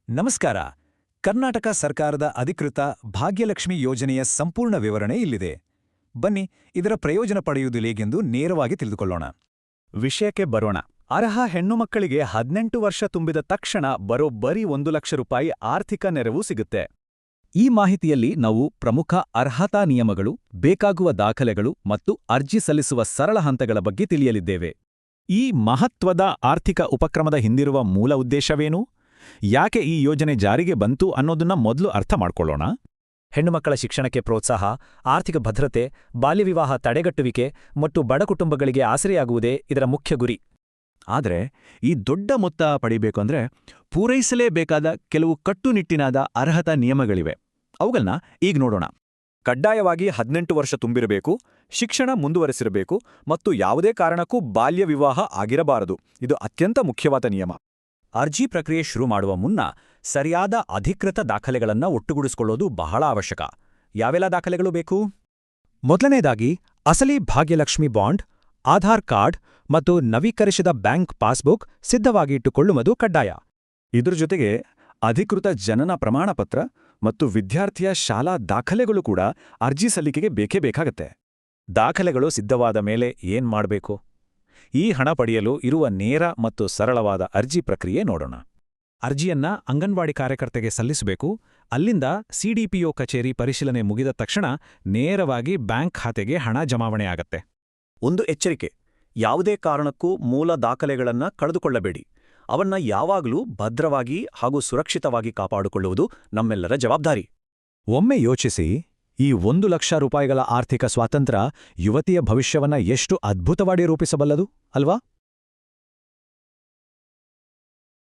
ನಮಸ್ಕಾರ. ಕರ್ನಾಟಕ ಸರ್ಕಾರದ ಅಧಿಕೃತ ಭಾಗ್ಯಲಕ್ಷ್ಮಿ ಯೋಜನೆಯ ಸಂಪೂರ್ಣ ವಿವರಣೆ ಇಲ್ಲಿದೆ. ಬನ್ನಿ, ಇದರ ಪ್ರಯೋಜನ ಪಡೆಯುವುದು ಹೇಗೆಂದು ನೇರವಾಗಿ ತಿಳಿದುಕೊಳ್ಳೋಣ. ವಿಷಯಕ್ಕೆ ಬರೋಣ. ಅರ್ಹ ಹೆಣ್ಣುಮಕ್ಕಳಿಗೆ 18 ವರ್ಷ ತುಂಬಿದ ತಕ್ಷಣ ಬರೋಬ್ಬರಿ 1 ಲಕ್ಷ ರೂಪಾಯಿ ಆರ್ಥಿಕ ನೆರವು ಸಿಗುತ್ತೆ. ಈ ಮಾಹಿತಿಯಲ್ಲಿ ನಾವು ಪ್ರಮುಖ ಅರ್ಹತಾ ನಿಯಮಗಳು, ಬೇಕಾಗುವ ದಾಖಲೆಗಳು ಮತ್ತು ಅರ್ಜಿ ಸಲ್ಲಿಸುವ ಸರಳ ಹಂತಗಳ ಬಗ್ಗೆ ತಿಳಿಯಲಿದ್ದೇವೆ. ಈ ಮಹತ್ವದ ಆರ್ಥಿಕ ಉಪಕ್ರಮದ ಹಿಂದಿರುವ ಮೂಲ ಉದ್ದೇಶವೇನು? ಯಾಕೆ ಈ ಯೋಜನೆ ಜಾರಿಗೆ ಬಂತು ಅನ್ನೋದನ್ನ ಮೊದಲು ಅರ್ಥ ಮಾಡ್ಕೊಳ್ಳೋಣ. ಹೆಣ್ಣುಮಕ್ಕಳ ಶಿಕ್ಷಣಕ್ಕೆ ಪ್ರೋತ್ಸಾಹ, ಆರ್ಥಿಕ ಭದ್ರತೆ, ಬಾಲ್ಯವಿವಾಹ ತಡೆಗಟ್ಟುವಿಕೆ ಮತ್ತು ಬಡ ಕುಟುಂಬಗಳಿಗೆ ಆಸರೆಯಾಗುವುದೇ ಇದರ ಮುಖ್ಯ ಗುರಿ. ಆದರೆ ಈ ದೊಡ್ಡ ಮೊತ್ತ ಪಡಿಬೇಕಂದ್ರೆ ಪೂರೈಸಲೇಬೇಕಾದ ಕೆಲವು ಕಟ್ಟುನಿಟ್ಟಿನಾದ ಅರ್ಹತಾ ನಿಯಮಗಳಿವೆ. ಅವುಗಳನ್ನ ಈಗ ನೋಡೋಣ. ಕಡ್ಡಾಯವಾಗಿ 18 ವರ್ಷ ತುಂಬಿರಬೇಕು, ಶಿಕ್ಷಣ ಮುಂದುವರೆಸಿರಬೇಕು ಮತ್ತು ಯಾವುದೇ ಕಾರಣಕ್ಕೂ ಬಾಲ್ಯ ವಿವಾಹ ಆಗಿರಬಾರದು. ಇದು ಅತ್ಯಂತ ಮುಖ್ಯವಾದ ನಿಯಮ. ಅರ್ಜಿ ಪ್ರಕ್ರಿಯೆ ಶುರು ಮಾಡುವ ಮುನ್ನ ಸರಿಯಾದ ಅಧಿಕೃತ ದಾಖಲೆಗಳನ್ನು ಒಟ್ಟುಗೂಡಿಸಿಕೊಳ್ಳೋದು ಬಹಳ ಅವಶ್ಯಕ. ಯಾವೆಲ್ಲ ದಾಖಲೆಗಳು ಬೇಕು? ಮೊದಲನೇದಾಗಿ ಅಸಲಿ ಭಾಗ್ಯಲಕ್ಷ್ಮಿ ಬಾಂಡ್, ಆಧಾರ್ ಕಾರ್ಡ್ ಮತ್ತು ನವೀಕರಿಸಿದ ಬ್ಯಾಂಕ್ ಪಾಸ್ಬುಕ್ ಸಿದ್ಧವಾಗಿ ಇಟ್ಟುಕೊಳ್ಳುವುದು ಕಡ್ಡಾಯ. ಇದ್ರ ಜೊತೆಗೆ ಅಧಿಕೃತ ಜನನ ಪ್ರಮಾಣಪತ್ರ ಮತ್ತು ವಿದ್ಯಾರ್ಥಿಯ ಶಾಲಾ ದಾಖಲೆಗಳು ಕೂಡ ಅರ್ಜಿ ಸಲ್ಲಿಕೆಗೆ ಬೇಕೇ ಬೇಕಾಗತ್ತೆ. ದಾಖಲೆಗಳು ಸಿದ್ಧವಾದ ಮೇಲೆ ಏನ್ ಮಾಡಬೇಕು? ಈ ಹಣ ಪಡೆಯಲು ಇರುವ ನೇರ ಮತ್ತು ಸರಳವಾದ ಅರ್ಜಿ ಪ್ರಕ್ರಿಯೆ ನೋಡೋಣ. ಅರ್ಜಿಯನ್ನ ಅಂಗನವಾಡಿ ಕಾರ್ಯಕರ್ತೆಗೆ ಸಲ್ಲಿಸಬೇಕು. ಅಲ್ಲಿಂದ ಸಿಡಿಪಿಒ ಕಚೇರಿ ಪರಿಶೀಲನೆ ಮುಗಿದ ತಕ್ಷಣ ನೇರವಾಗಿ ಬ್ಯಾಂಕ್ ಖಾತೆಗೆ ಹಣ ಜಮಾವಣೆ ಆಗತ್ತೆ. ಒಂದು ಎಚ್ಚರಿಕೆ: ಯಾವುದೇ ಕಾರಣಕ್ಕೂ ಮೂಲ ದಾಖಲೆಗಳನ್ನ ಕಳೆದುಕೊಳ್ಳಬೇಡಿ. ಅವನ್ನ ಯಾವಾಗಲೂ ಭದ್ರವಾಗಿ ಹಾಗೂ ಸುರಕ್ಷಿತವಾಗಿ ಕಾಪಾಡಿಕೊಳ್ಳುವುದು ನಮ್ಮೆಲ್ಲರ ಜವಾಬ್ದಾರಿ. ಒಮ್ಮೆ ಯೋಚಿಸಿ, ಈ 1 ಲಕ್ಷ ರೂಪಾಯಿಗಳ ಆರ್ಥಿಕ ಸ್ವಾತಂತ್ರ್ಯ ಯುವತಿಯ ಭವಿಷ್ಯವನ್ನ ಎಷ್ಟು ಅದ್ಭುತವಾಗಿ ರೂಪಿಸಬಲ್ಲದು ಅಲ್ವಾ?